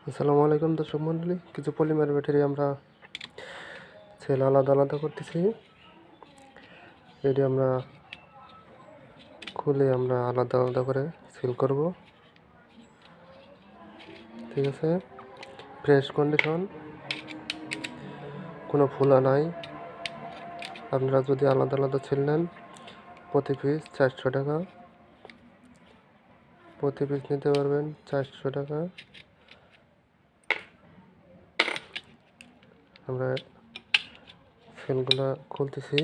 আসসালামু আলাইকুম দর্শক মন্ডলী। কিছু পলিমার ব্যাটারি আমরা সেল আলাদা আলাদা করতেছি। এটি আমরা খুলে আমরা আলাদা আলাদা করে সেল করব। ঠিক আছে, ফ্রেশ কন্ডিশন, কোনো ফুলা নাই। আপনারা যদি আলাদা আলাদা সেল নেন, প্রতি পিস 400 টাকা, প্রতি পিস নিতে পারবেন 400 টাকা। আমরা সেলগুলা খুলতেছি।